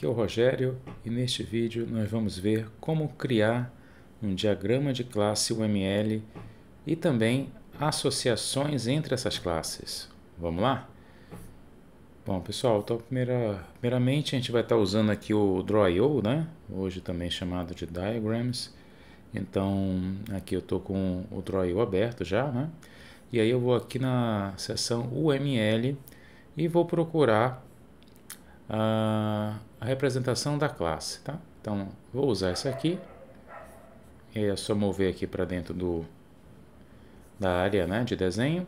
Aqui é o Rogério e neste vídeo nós vamos ver como criar um diagrama de classe UML e também associações entre essas classes. Vamos lá? Bom, pessoal, então primeiramente a gente vai estar usando aqui o Draw.io, né? Hoje também chamado de Diagrams. Então aqui eu estou com o Draw.io aberto já, né? E aí eu vou aqui na seção UML e vou procurar a representação da classe, tá? Então vou usar essa aqui, é só mover aqui para dentro da área, né, de desenho,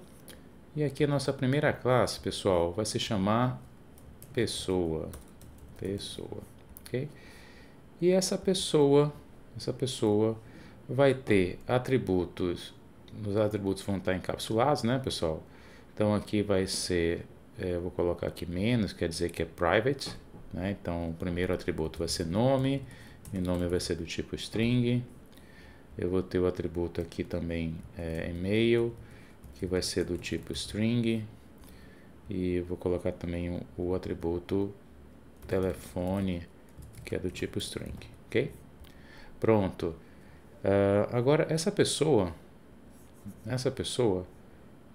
e aqui a nossa primeira classe, pessoal, vai se chamar pessoa, ok? E essa pessoa vai ter atributos, os atributos vão estar encapsulados, né, pessoal? Então aqui vai ser, eu vou colocar aqui menos, quer dizer que é private, né? Então o primeiro atributo vai ser nome, e nome vai ser do tipo string. Eu vou ter o atributo aqui também e-mail, que vai ser do tipo string, e vou colocar também o atributo telefone, que é do tipo string, ok? Pronto. Agora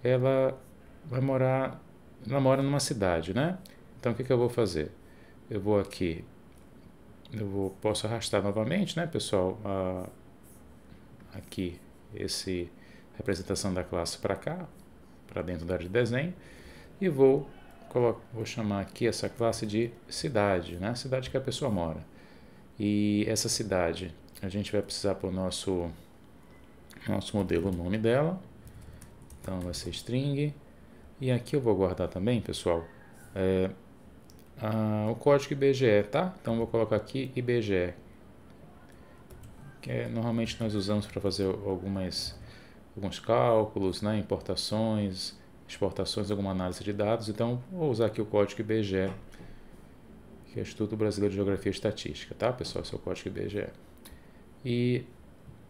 ela mora numa cidade, né? Então o que eu vou fazer? Eu vou aqui, posso arrastar novamente, né, pessoal? Aqui esse representação da classe para cá, para dentro da área de desenho, e vou chamar aqui essa classe de cidade, né? Cidade que a pessoa mora. E essa cidade a gente vai precisar para o nosso modelo o nome dela, então vai ser string, e aqui eu vou guardar também, pessoal, o código IBGE, tá? Então vou colocar aqui IBGE, que normalmente nós usamos para fazer alguns cálculos, né, importações, exportações, alguma análise de dados. Então vou usar aqui o código IBGE, que é Instituto Brasileiro de Geografia e Estatística, tá, pessoal? Esse é o código IBGE. E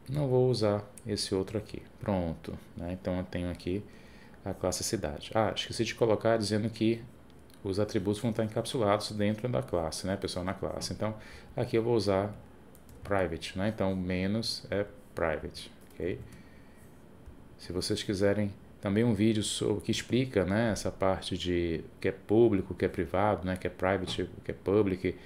não vou usar esse outro aqui. Pronto, né? Então eu tenho aqui a classe cidade. Esqueci de colocar dizendo que os atributos vão estar encapsulados dentro da classe, né, pessoal, na classe. Então aqui eu vou usar private, né? Então menos é private, ok? Se vocês quiserem também um vídeo que explica, né, essa parte de o que é público, o que é privado, né, o que é private, o que é public,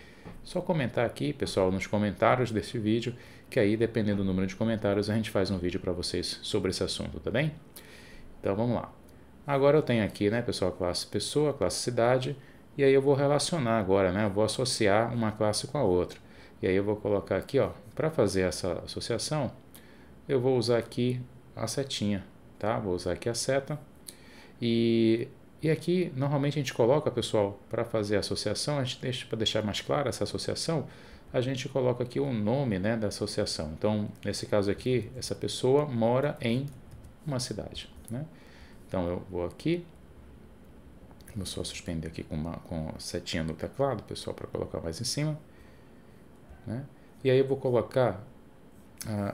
só comentar aqui, pessoal, nos comentários desse vídeo, que aí, dependendo do número de comentários, a gente faz um vídeo para vocês sobre esse assunto, tá bem? Então vamos lá. Agora eu tenho aqui, né, pessoal, a classe pessoa, a classe cidade, e aí eu vou relacionar agora, né, eu vou associar uma classe com a outra. E aí eu vou colocar aqui, ó, para fazer essa associação, eu vou usar aqui a setinha, tá? Vou usar aqui a seta. E aqui, normalmente a gente coloca, pessoal, para fazer a associação, a gente para deixar mais clara essa associação, a gente coloca aqui o nome, né, da associação. Então, nesse caso aqui, essa pessoa mora em uma cidade, né? Então, eu vou aqui, vou só suspender aqui com a setinha no teclado, pessoal, para colocar mais em cima, né? E aí eu vou colocar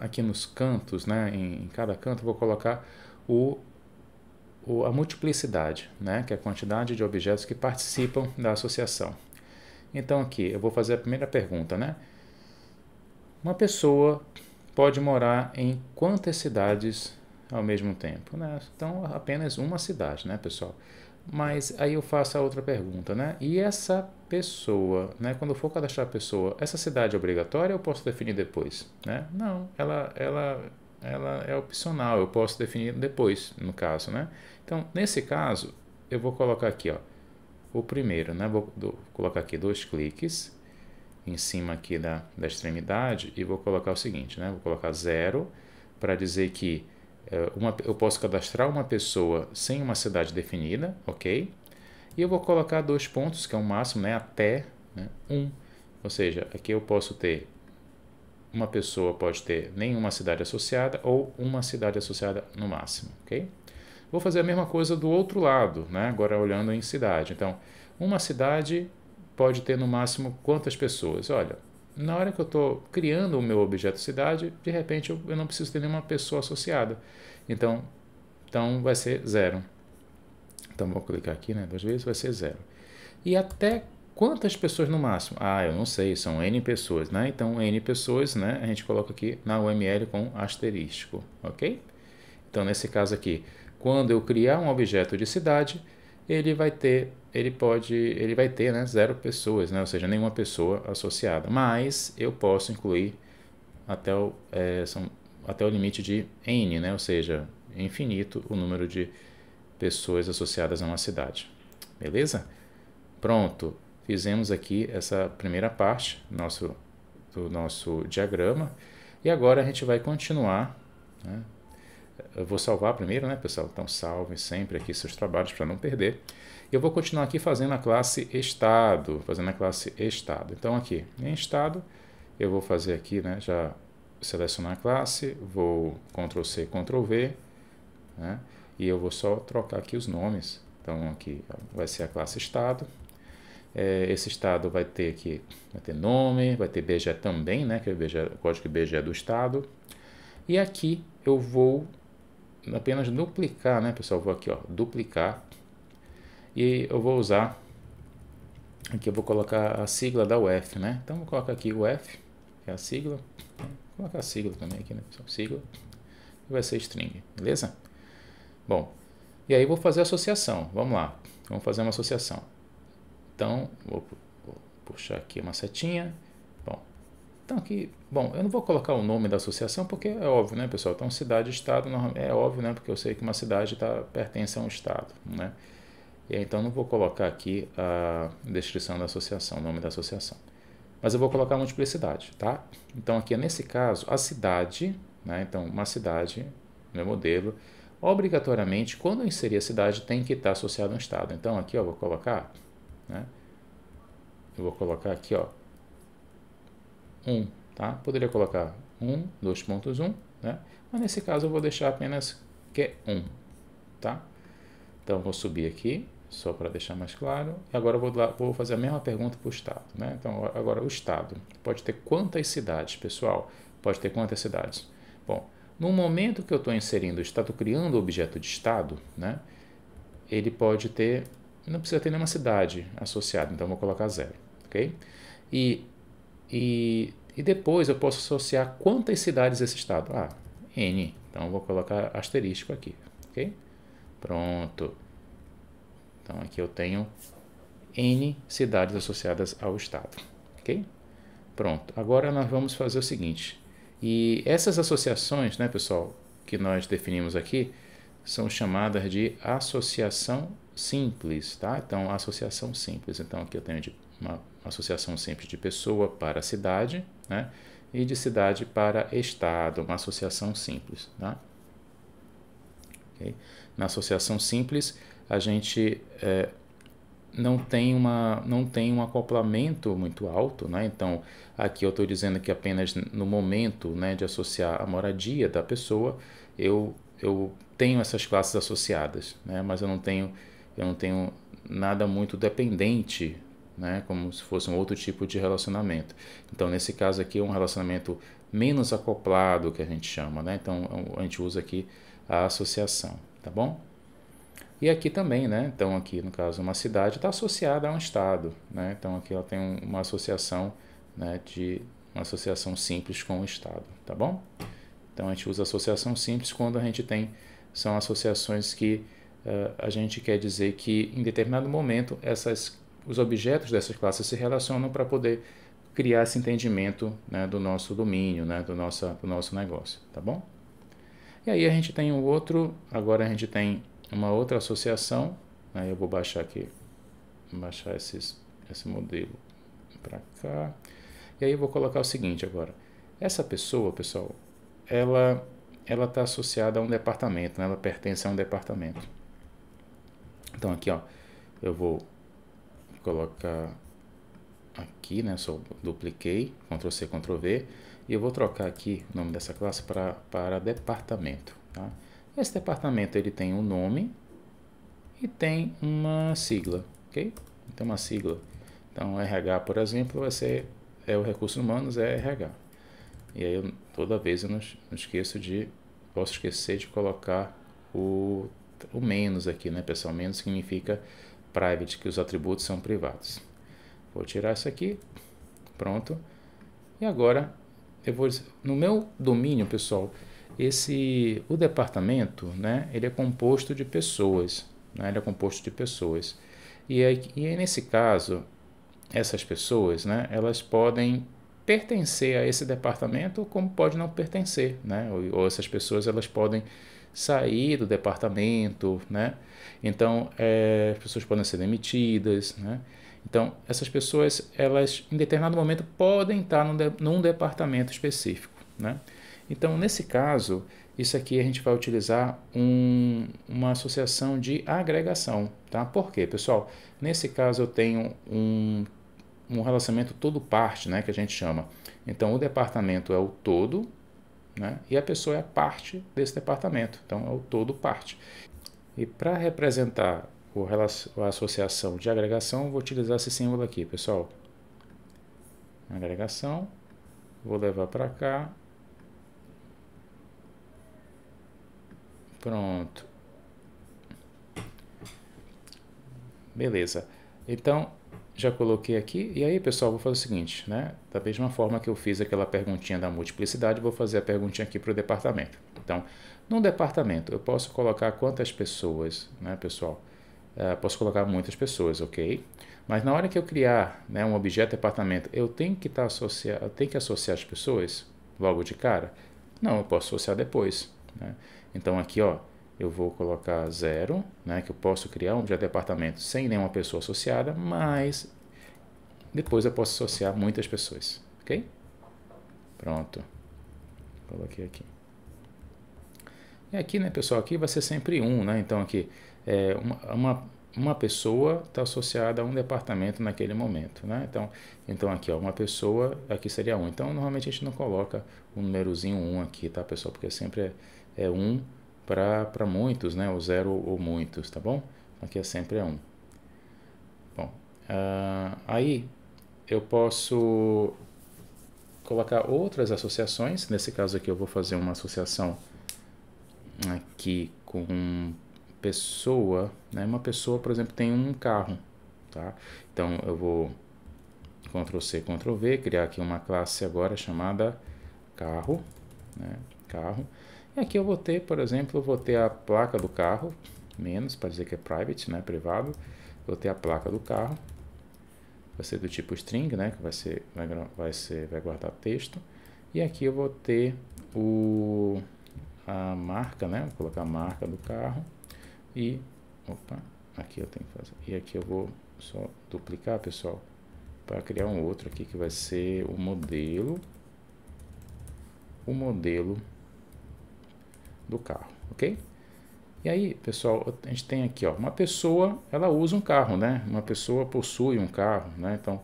aqui nos cantos, né, em cada canto, eu vou colocar a multiplicidade, né, que é a quantidade de objetos que participam da associação. Então aqui eu vou fazer a primeira pergunta, né? Uma pessoa pode morar em quantas cidades ao mesmo tempo, né? Então apenas uma cidade, né, pessoal? Mas aí eu faço a outra pergunta, né? E essa pessoa, né? Quando eu for cadastrar a pessoa, essa cidade é obrigatória ou eu posso definir depois, né? Não, ela é opcional, eu posso definir depois, no caso, né? Então, nesse caso, eu vou colocar aqui, ó, o primeiro, né? Vou colocar aqui 2 cliques em cima aqui da extremidade e vou colocar o seguinte, né? Vou colocar 0 para dizer que eu posso cadastrar uma pessoa sem uma cidade definida, ok? E eu vou colocar 2 pontos, que é o máximo, né? Até, né? 1. Ou seja, aqui eu posso ter, uma pessoa pode ter nenhuma cidade associada ou uma cidade associada no máximo, ok? Vou fazer a mesma coisa do outro lado, né? Agora olhando em cidade. Então, uma cidade pode ter no máximo quantas pessoas? Olha, na hora que eu estou criando o meu objeto cidade, de repente eu não preciso ter nenhuma pessoa associada. Então vai ser 0. Então vou clicar aqui, né, 2 vezes, vai ser 0. E até Quantas pessoas no máximo? Ah, eu não sei, são N pessoas, né? Então, N pessoas, né? A gente coloca aqui na UML com asterisco, ok? Então, nesse caso aqui, quando eu criar um objeto de cidade, ele vai ter, né, 0 pessoas, né? Ou seja, nenhuma pessoa associada. Mas eu posso incluir até o limite de N, né? Ou seja, infinito o número de pessoas associadas a uma cidade. Beleza? Pronto. Fizemos aqui essa primeira parte do nosso diagrama. E agora a gente vai continuar, né? Eu vou salvar primeiro, né, pessoal? Então salve sempre aqui seus trabalhos para não perder. Eu vou continuar aqui fazendo a classe estado, Então aqui, em estado, eu vou fazer aqui, né, já selecionar a classe, vou Ctrl C, Ctrl V, né, e eu vou só trocar aqui os nomes. Então aqui vai ser a classe estado. Esse estado vai ter nome, vai ter BGE também, né, que é o código BGE do estado. E aqui eu vou apenas duplicar, né, pessoal? Vou aqui, ó, duplicar. E eu vou usar, aqui eu vou colocar a sigla da UF, né? Então, vou colocar aqui UF, que é a sigla. Vou colocar a sigla também aqui, né, pessoal? Sigla. E vai ser string, beleza? Bom, e aí vou fazer a associação. Vamos lá, vamos fazer uma associação. Então, vou puxar aqui uma setinha. Então aqui, eu não vou colocar o nome da associação porque é óbvio, né, pessoal? Então cidade e estado é óbvio, né, porque eu sei que uma cidade pertence a um estado, né? E então não vou colocar aqui a descrição da associação, o nome da associação. Mas eu vou colocar a multiplicidade, tá? Então aqui nesse caso, a cidade, né? Então uma cidade, meu modelo, obrigatoriamente quando eu inserir a cidade tem que estar associado a um estado. Então aqui, ó, vou colocar, né? Eu vou colocar aqui, ó, 1, tá? Poderia colocar 1, 2.1, né? Mas nesse caso eu vou deixar apenas que é 1, tá? Então vou subir aqui, só para deixar mais claro. E agora eu vou fazer a mesma pergunta para o estado, né? Então agora o estado pode ter quantas cidades, pessoal? Pode ter quantas cidades? Bom, no momento que eu estou inserindo, estou criando o objeto de estado, né? Ele pode ter, não precisa ter nenhuma cidade associada, então eu vou colocar 0, ok? E depois eu posso associar quantas cidades esse estado. N. Então eu vou colocar asterisco aqui, ok? Pronto. Então aqui eu tenho N cidades associadas ao estado, ok? Pronto. Agora nós vamos fazer o seguinte. E essas associações, né, pessoal, que nós definimos aqui, são chamadas de associação simples, tá? Então, associação simples. Então aqui eu tenho uma associação simples de pessoa para cidade, né? E de cidade para estado, uma associação simples, tá? Okay? Na associação simples, a gente não tem um acoplamento muito alto, né? Então, aqui eu estou dizendo que apenas no momento, né, de associar a moradia da pessoa, eu tenho essas classes associadas, né? Mas eu não tenho nada muito dependente, né, como se fosse um outro tipo de relacionamento. Então, nesse caso aqui é um relacionamento menos acoplado, que a gente chama, né? Então, a gente usa aqui a associação, tá bom? E aqui também, né? Então, aqui no caso, uma cidade está associada a um estado, né? Então, aqui ela tem uma associação, né, uma associação simples com o estado, tá bom? Então, a gente usa associação simples quando a gente são associações que a gente quer dizer que em determinado momento os objetos dessas classes se relacionam para poder criar esse entendimento, né, do nosso domínio, né, do nosso negócio, tá bom? E aí a gente tem agora a gente tem uma outra associação, né, eu vou baixar aqui, esse modelo para cá, e aí eu vou colocar o seguinte agora, essa pessoa, pessoal, ela está associada a um departamento, né, ela pertence a um departamento. Então aqui, ó, eu vou colocar aqui, né, só dupliquei, Ctrl C, Ctrl V, e eu vou trocar aqui o nome dessa classe para departamento, tá? Esse departamento ele tem um nome e tem uma sigla, ok? Então uma sigla. Então RH, por exemplo, vai ser o recursos humanos, é RH. E aí toda vez eu não posso esquecer de colocar o menos aqui, né, pessoal? Menos significa private, que os atributos são privados. Vou tirar isso aqui, pronto. E agora, eu vou, no meu domínio, pessoal, o departamento, né, ele é composto de pessoas, né, ele é composto de pessoas. E aí, nesse caso, essas pessoas, né, elas podem pertencer a esse departamento como pode não pertencer, né, ou essas pessoas elas podem sair do departamento, né, então as pessoas podem ser demitidas, né, então essas pessoas elas em determinado momento podem estar num departamento específico, né, então nesse caso isso aqui a gente vai utilizar uma associação de agregação, tá? Por quê, pessoal? Nesse caso eu tenho um relacionamento todo-parte, né, que a gente chama. Então, o departamento é o todo, né, e a pessoa é a parte desse departamento. Então, é o todo-parte. E para representar a associação de agregação, eu vou utilizar esse símbolo aqui, pessoal. Agregação. Vou levar para cá. Pronto. Beleza. Então, já coloquei aqui. E aí, pessoal, vou fazer o seguinte, né? Da mesma forma que eu fiz aquela perguntinha da multiplicidade, vou fazer a perguntinha aqui para o departamento. Então, no departamento, eu posso colocar quantas pessoas, né, pessoal? Posso colocar muitas pessoas, ok? Mas na hora que eu criar, né, um objeto departamento, eu tenho que associar as pessoas logo de cara? Não, eu posso associar depois, né? Então, aqui, ó, eu vou colocar 0, né, que eu posso criar um objeto de departamento sem nenhuma pessoa associada, mas depois eu posso associar muitas pessoas, ok? Pronto, coloquei aqui. E aqui, né, pessoal, aqui vai ser sempre né, então aqui, uma pessoa está associada a um departamento naquele momento, né, então aqui, ó, uma pessoa, aqui seria então normalmente a gente não coloca o númerozinho aqui, tá, pessoal, porque sempre é para muitos, né, o 0 ou muitos, tá bom? Aqui é sempre Bom, aí eu posso colocar outras associações. Nesse caso aqui eu vou fazer uma associação aqui com pessoa, né? Uma pessoa, por exemplo, tem um carro, tá? Então eu vou Ctrl C, Ctrl V, criar aqui uma classe agora chamada carro, né? Carro. E aqui eu vou ter, por exemplo, a placa do carro, menos, para dizer que é private, né, privado. Vou ter a placa do carro, vai ser do tipo string, né, que vai guardar texto. E aqui eu vou ter a marca, né, vou colocar a marca do carro. E, aqui eu tenho que fazer. E aqui eu vou só duplicar, pessoal, para criar um outro aqui que vai ser o modelo do carro, ok? E aí, pessoal, a gente tem aqui, ó, uma pessoa, ela usa um carro, né? Uma pessoa possui um carro, né? Então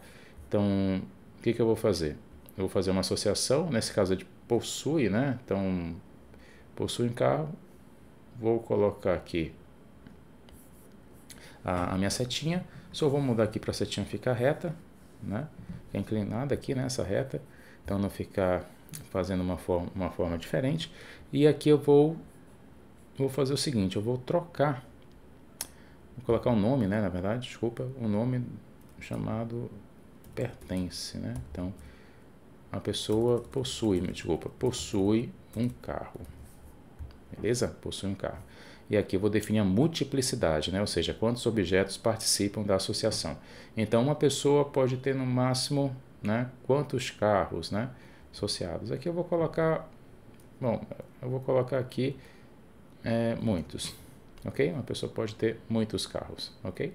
o que eu vou fazer? Eu vou fazer uma associação, nesse caso é de possui, né? Então, possui um carro, vou colocar aqui a minha setinha, só vou mudar aqui para a setinha ficar reta, né? É inclinada aqui nessa reta, então não ficar fazendo uma forma diferente. E aqui eu vou fazer o seguinte, eu vou trocar, vou colocar um nome, né, na verdade, desculpa, um nome chamado pertence, né, então a pessoa possui um carro, beleza? Possui um carro. E aqui eu vou definir a multiplicidade, né, ou seja, quantos objetos participam da associação. Então uma pessoa pode ter no máximo, né, quantos carros, né, associados. Aqui eu vou colocar, aqui muitos, ok? Uma pessoa pode ter muitos carros, ok?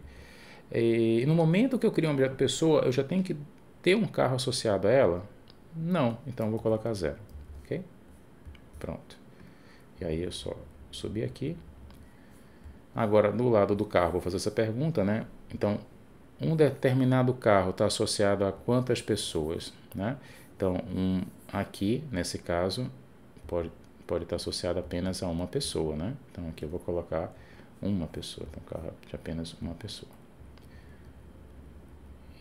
E no momento que eu crio um objeto pessoa, eu já tenho que ter um carro associado a ela? Não, então eu vou colocar 0, ok? Pronto. E aí eu só subir aqui. Agora, do lado do carro, vou fazer essa pergunta, né? Então, um determinado carro está associado a quantas pessoas, né? Então, aqui, nesse caso, pode estar associado apenas a uma pessoa, né? Então, aqui eu vou colocar uma pessoa, então, carro de apenas uma pessoa.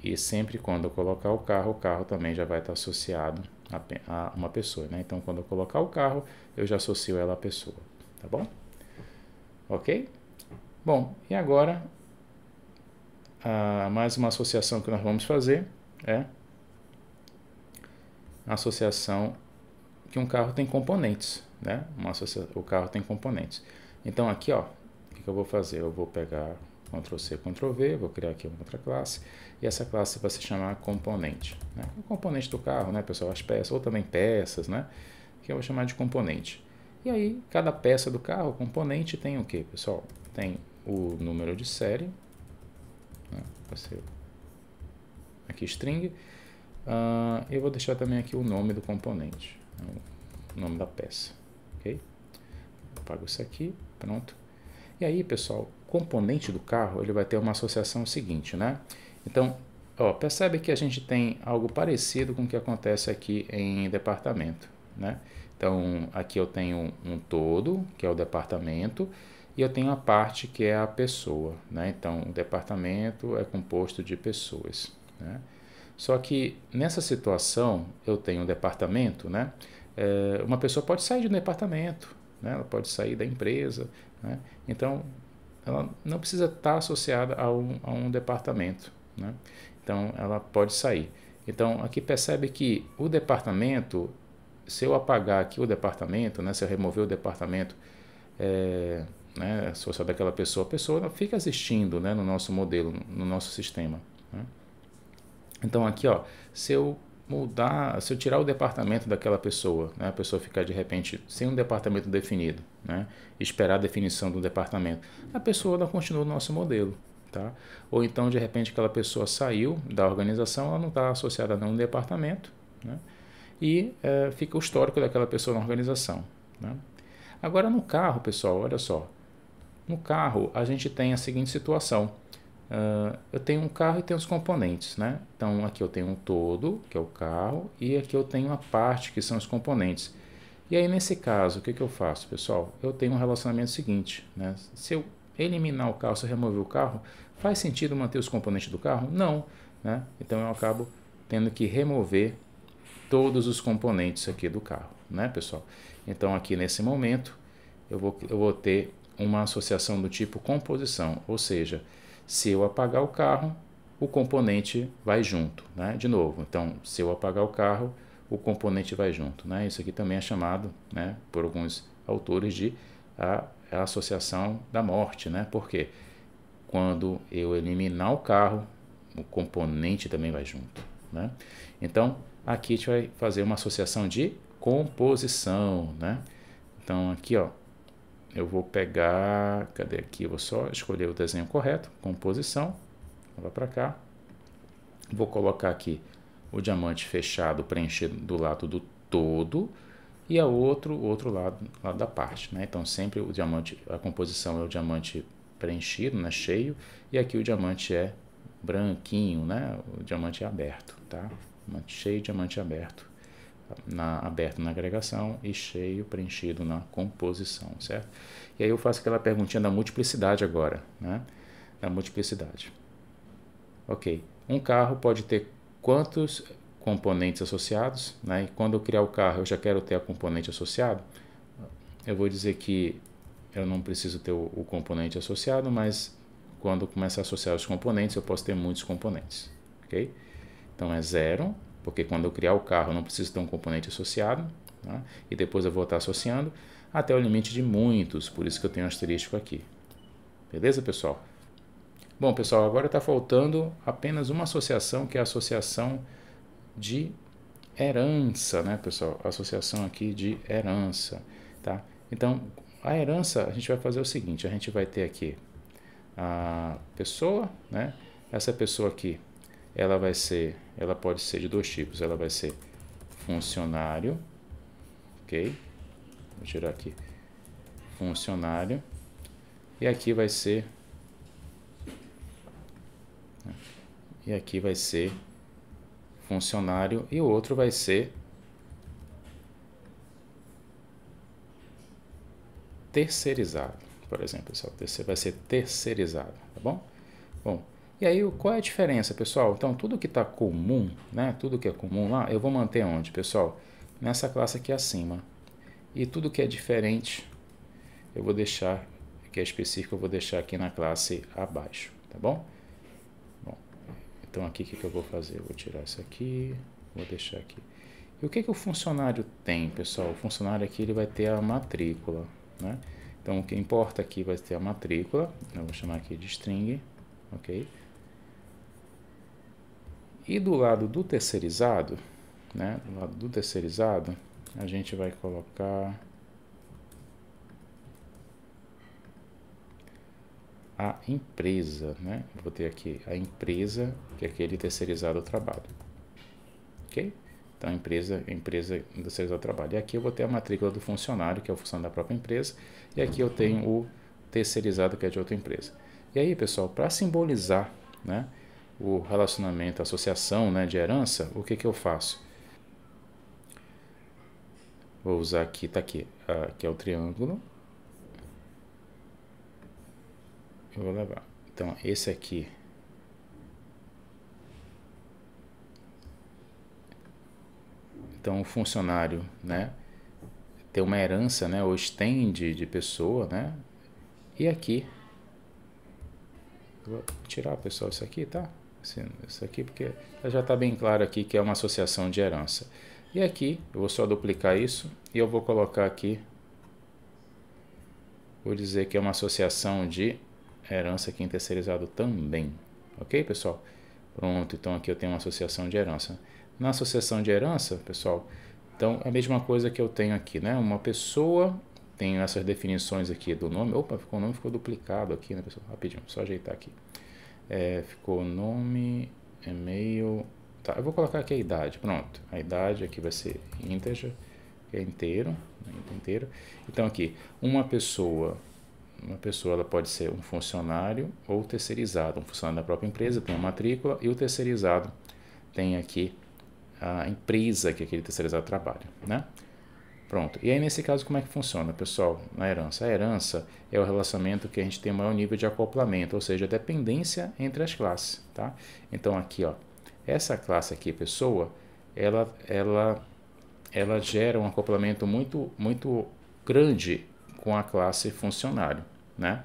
E sempre quando eu colocar o carro também já vai estar associado a uma pessoa, né? Então, quando eu colocar o carro, eu já associo ela à pessoa, tá bom? Ok? Bom, e agora mais uma associação que nós vamos fazer é a associação que um carro tem componentes, né? O carro tem componentes. Então aqui, ó, o que eu vou fazer? Eu vou pegar Ctrl+C, Ctrl+V, vou criar aqui uma outra classe, e essa classe vai se chamar componente, né? O componente do carro, né, pessoal? As peças, ou também peças, né? Que eu vou chamar de componente. E aí, cada peça do carro, componente, tem o que, pessoal? Tem o número de série, né? Vai ser aqui string. Eu vou deixar também aqui o nome do componente, o nome da peça, ok? Apago isso aqui, pronto. E aí, pessoal, componente do carro, ele vai ter uma associação seguinte, né? Então, ó, percebe que a gente tem algo parecido com o que acontece aqui em departamento, né? Então, aqui eu tenho um todo, que é o departamento, e eu tenho a parte que é a pessoa, né? Então, o departamento é composto de pessoas, né? Só que nessa situação, eu tenho um departamento, né? Uma pessoa pode sair de um departamento, né? Ela pode sair da empresa, né? Então, ela não precisa estar associada a um departamento, né? Então, ela pode sair. Então, aqui percebe que o departamento, se eu apagar aqui o departamento, né? Se eu remover o departamento, né? Associado àquela pessoa, a pessoa fica existindo, né? No nosso modelo, no nosso sistema, né? Então aqui, ó, se eu tirar o departamento daquela pessoa, né, a pessoa ficar de repente sem um departamento definido, né, esperar a definição do departamento, a pessoa não continua no nosso modelo, tá? Ou então de repente aquela pessoa saiu da organização, ela não está associada a nenhum departamento, né, e fica o histórico daquela pessoa na organização, né? Agora no carro, pessoal, olha só, no carro a gente tem a seguinte situação. Eu tenho um carro e tenho os componentes, né? Então aqui eu tenho um todo, que é o carro, e aqui eu tenho a parte, que são os componentes. E aí nesse caso, o que eu faço, pessoal? Eu tenho um relacionamento seguinte, né? Se eu eliminar o carro, se eu remover o carro, faz sentido manter os componentes do carro? Não, né? Então eu acabo tendo que remover todos os componentes aqui do carro, né, pessoal? Então aqui nesse momento eu vou ter uma associação do tipo composição, ou seja, se eu apagar o carro, o componente vai junto, né? De novo, então, se eu apagar o carro, o componente vai junto, né? Isso aqui também é chamado, né, por alguns autores de a associação da morte, né? Porque quando eu eliminar o carro, o componente também vai junto, né? Então, aqui a gente vai fazer uma associação de composição, né? Então, aqui, ó, eu vou pegar, cadê aqui? Eu vou só escolher o desenho correto, composição, vou para cá, vou colocar aqui o diamante fechado preenchido do lado do todo e o outro lado da parte, né? Então sempre o diamante, a composição é o diamante preenchido, né? Cheio, e aqui o diamante é branquinho, né? O diamante é aberto, tá? Diamante cheio, diamante aberto. Aberto na agregação e cheio, preenchido na composição, certo? E aí eu faço aquela perguntinha da multiplicidade agora, né? Da multiplicidade. Ok, um carro pode ter quantos componentes associados, né? E quando eu criar o carro eu já quero ter a componente associado, eu vou dizer que eu não preciso ter o componente associado, mas quando eu começar a associar os componentes eu posso ter muitos componentes, ok? Então é 0, porque quando eu criar o carro eu não preciso ter um componente associado, tá? E depois eu vou estar associando até o limite de muitos, por isso que eu tenho um asterisco aqui. Beleza, pessoal? Bom, pessoal, agora está faltando apenas uma associação, que é a associação de herança, né, pessoal? A associação aqui de herança, tá? Então, a herança, a gente vai fazer o seguinte, a gente vai ter aqui a pessoa, né? Essa pessoa aqui, ela pode ser de dois tipos, ela vai ser funcionário, ok? Vou tirar aqui, funcionário, e aqui vai ser, funcionário, e o outro vai ser terceirizado, por exemplo, pessoal, vai ser terceirizado, tá bom? Bom, e aí qual é a diferença, pessoal? Então, tudo que está comum, né, tudo que é comum lá, eu vou manter onde, pessoal? Nessa classe aqui acima. E tudo que é diferente, que é específico, eu vou deixar aqui na classe abaixo, tá bom? Então aqui o que eu vou fazer? Eu vou tirar isso aqui, vou deixar aqui. E o que o funcionário tem, pessoal? O funcionário aqui ele vai ter a matrícula, né? Então o que importa aqui vai ter a matrícula, eu vou chamar aqui de string, ok? E do lado do terceirizado, né? Do lado do terceirizado, a gente vai colocar a empresa, né? Vou ter aqui a empresa que aquele terceirizado trabalha, ok? Então, empresa terceirizado trabalho. E aqui eu vou ter a matrícula do funcionário, que é o funcionário da própria empresa, e aqui eu tenho o terceirizado, que é de outra empresa. E aí, pessoal, para simbolizar, né, o relacionamento, a associação, né, de herança, o que eu faço? Vou usar aqui, tá aqui, que é o triângulo. Eu vou levar. Então, esse aqui então o funcionário, né, tem uma herança, né, ou estende de pessoa, né? E aqui eu vou tirar, pessoal, isso aqui, tá? Isso aqui porque já está bem claro aqui que é uma associação de herança. E aqui eu vou só duplicar isso e eu vou colocar aqui, vou dizer que é uma associação de herança aqui em terceirizado também, ok, pessoal? Pronto, então aqui eu tenho uma associação de herança. Na associação de herança, pessoal, então é a mesma coisa que eu tenho aqui, né? Uma pessoa, tenho essas definições aqui do nome. Opa, o nome ficou duplicado aqui, né, pessoal? Rapidinho, só ajeitar aqui. Ficou nome, e-mail. Tá, eu vou colocar aqui a idade, pronto. A idade aqui vai ser integer, que é inteiro. Então aqui, uma pessoa ela pode ser um funcionário ou terceirizado. Um funcionário da própria empresa tem a matrícula e o terceirizado tem aqui a empresa que aquele terceirizado trabalha, né? Pronto. E aí, nesse caso, como é que funciona, pessoal? Na herança. A herança é o relacionamento que a gente tem maior nível de acoplamento, ou seja, dependência entre as classes, tá? Então, aqui, ó, essa classe aqui, pessoa, ela gera um acoplamento muito grande com a classe funcionário, né?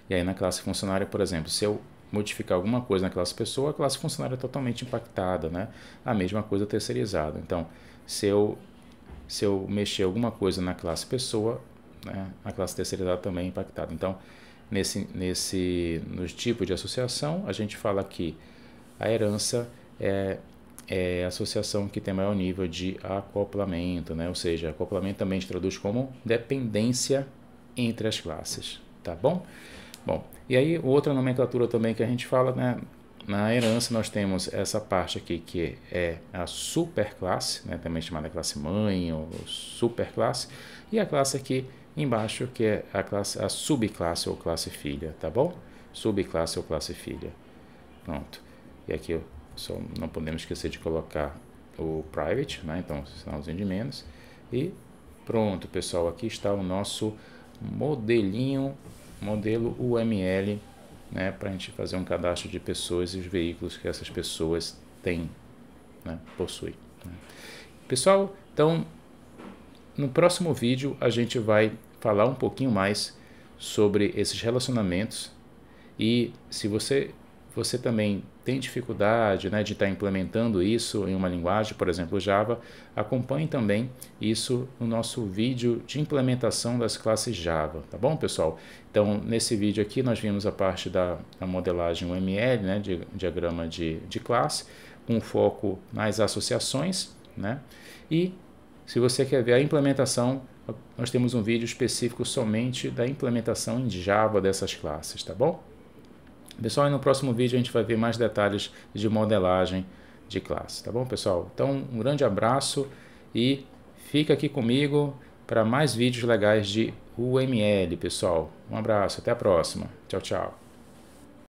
E aí, na classe funcionário, por exemplo, se eu modificar alguma coisa na classe pessoa, a classe funcionária é totalmente impactada, né? A mesma coisa terceirizada. Então, se eu mexer alguma coisa na classe pessoa, né, a classe terceirizada também é impactada. Então, nos tipos de associação, a gente fala que a herança é a associação que tem maior nível de acoplamento, né? Ou seja, acoplamento também se traduz como dependência entre as classes, tá bom? Bom, e aí outra nomenclatura também que a gente fala, né? Na herança nós temos essa parte aqui que é a superclasse, né, também chamada classe mãe ou superclasse, e a classe aqui embaixo que é a subclasse ou classe filha, tá bom? Subclasse ou classe filha. Pronto. E aqui só não podemos esquecer de colocar o private, né, então sinalzinho de menos. E pronto, pessoal, aqui está o nosso modelo UML, né, para a gente fazer um cadastro de pessoas e os veículos que essas pessoas têm, né, possuem. Né. Pessoal, então, no próximo vídeo a gente vai falar um pouquinho mais sobre esses relacionamentos e se você também tem dificuldade, né, de estar implementando isso em uma linguagem, por exemplo, Java, acompanhe também isso no nosso vídeo de implementação das classes Java, tá bom, pessoal? Então, nesse vídeo aqui, nós vimos a parte da modelagem UML, né, de diagrama de classe, com foco nas associações, né? E se você quer ver a implementação, nós temos um vídeo específico somente da implementação em Java dessas classes, tá bom? Pessoal, e no próximo vídeo a gente vai ver mais detalhes de modelagem de classe, tá bom, pessoal? Então, um grande abraço e fica aqui comigo para mais vídeos legais de UML, pessoal. Um abraço, até a próxima. Tchau, tchau.